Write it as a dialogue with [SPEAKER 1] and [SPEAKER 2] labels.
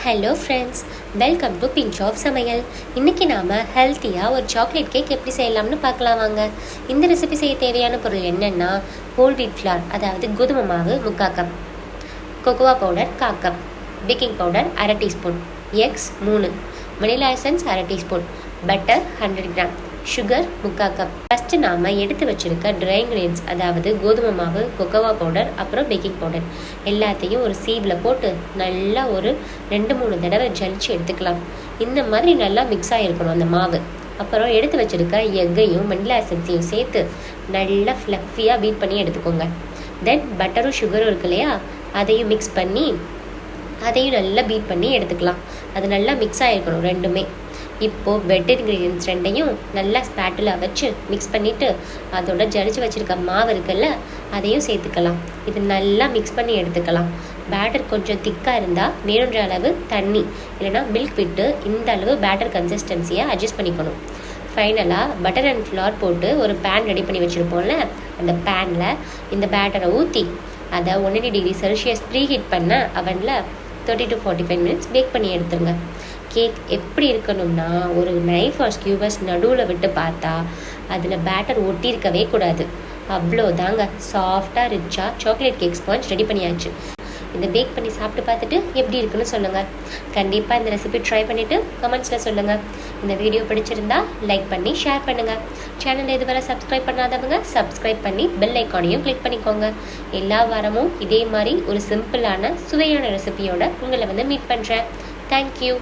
[SPEAKER 1] Hello friends, welcome to pinch of Samayal. இன்றைக்கி நாம் ஹெல்த்தியாக ஒரு சாக்லேட் கேக் எப்படி செய்யலாம்னு பார்க்கலாம் வாங்க. இந்த ரெசிபி செய்ய தேவையான பொருள் என்னென்னா, ஹோல் வீட் ஃப்ளார் அதாவது கோதுமை மாவு 3/4 cup, cocoa powder 1/4 cup, baking powder 1/2 teaspoon, eggs 3, vanilla essence 1/2 teaspoon, butter 100 gram, sugar 3/4 cup. First நாம் எடுத்து வச்சுருக்க ட்ரை இன்க்ரீடியன்ஸ் அதாவது கோதுமை மாவு, கொக்கோவா பவுடர், அப்புறம் பேக்கிங் பவுடர் எல்லாத்தையும் ஒரு சீவில் போட்டு நல்லா ஒரு 2-3 தடவை ஜலிச்சு எடுத்துக்கலாம். இந்த மாதிரி நல்லா மிக்ஸ் ஆகிருக்கணும் அந்த மாவு. அப்புறம் எடுத்து வச்சுருக்க எக்கையும் வெனிலா எசன்ஸையும் சேர்த்து நல்லா ஃப்ளஃபியாக பீட் பண்ணி எடுத்துக்கோங்க. தென் பட்டரும் சுகரும் இருக்கு இல்லையா, அதையும் மிக்ஸ் பண்ணி அதையும் நல்லா பீட் பண்ணி எடுத்துக்கலாம். அது நல்லா மிக்ஸ் ஆகிருக்கணும் ரெண்டுமே. இப்போது வெட் இன்க்ரீடியன்ஸ் ரெண்டையும் நல்லா ஸ்பேட்டில் வச்சு மிக்ஸ் பண்ணிவிட்டு அதோட ஜலிச்சு வச்சுருக்க மாவு இருக்குல்ல, அதையும் சேர்த்துக்கலாம். இது நல்லா மிக்ஸ் பண்ணி எடுத்துக்கலாம். பேட்டர் கொஞ்சம் திக்காக இருந்தால் வேணுன்ற அளவு தண்ணி இல்லைனா மில்க் விட்டு இந்த அளவு பேட்டர் கன்சிஸ்டன்சியை அட்ஜஸ்ட் பண்ணிக்கணும். ஃபைனலாக பட்டர் அண்ட் ஃப்ளார் போட்டு ஒரு பேன் ரெடி பண்ணி வச்சுருப்போம்ல, அந்த பேனில் இந்த பேட்டரை ஊற்றி அதை 180 டிகிரி செல்சியஸ் ப்ரீ ஹீட் பண்ண அவனில் 30 to 45 மினிட்ஸ் பேக் பண்ணி எடுத்துருங்க. கேக் எப்படி இருக்கணும்னா, ஒரு நைஃப் ஆர் ஸ்கியூபர்ஸ் நடுவில் விட்டு பார்த்தா அதில் பேட்டர் ஒட்டியிருக்கவே கூடாது. அவ்வளோதாங்க, சாஃப்டாக ரிச்சாக சாக்லேட் கேக் ஸ்பாஞ்ச் ரெடி பண்ணியாச்சு. இதை பேக் பண்ணி சாப்பிட்டு பார்த்துட்டு எப்படி இருக்குன்னு சொல்லுங்கள். கண்டிப்பாக இந்த ரெசிபி ட்ரை பண்ணிவிட்டு கமெண்ட்ஸில் சொல்லுங்கள். இந்த வீடியோ பிடிச்சிருந்தா லைக் பண்ணி ஷேர் பண்ணுங்கள். சேனல் இதுவரை சப்ஸ்கிரைப் பண்ணாதவங்க சப்ஸ்கிரைப் பண்ணி பெல் ஐக்கானையும் கிளிக் பண்ணிக்கோங்க. எல்லா வாரமும் இதே மாதிரி ஒரு சிம்பிளான சுவையான ரெசிபியோட உங்களை மீட் பண்ணுறேன். தேங்க்யூ.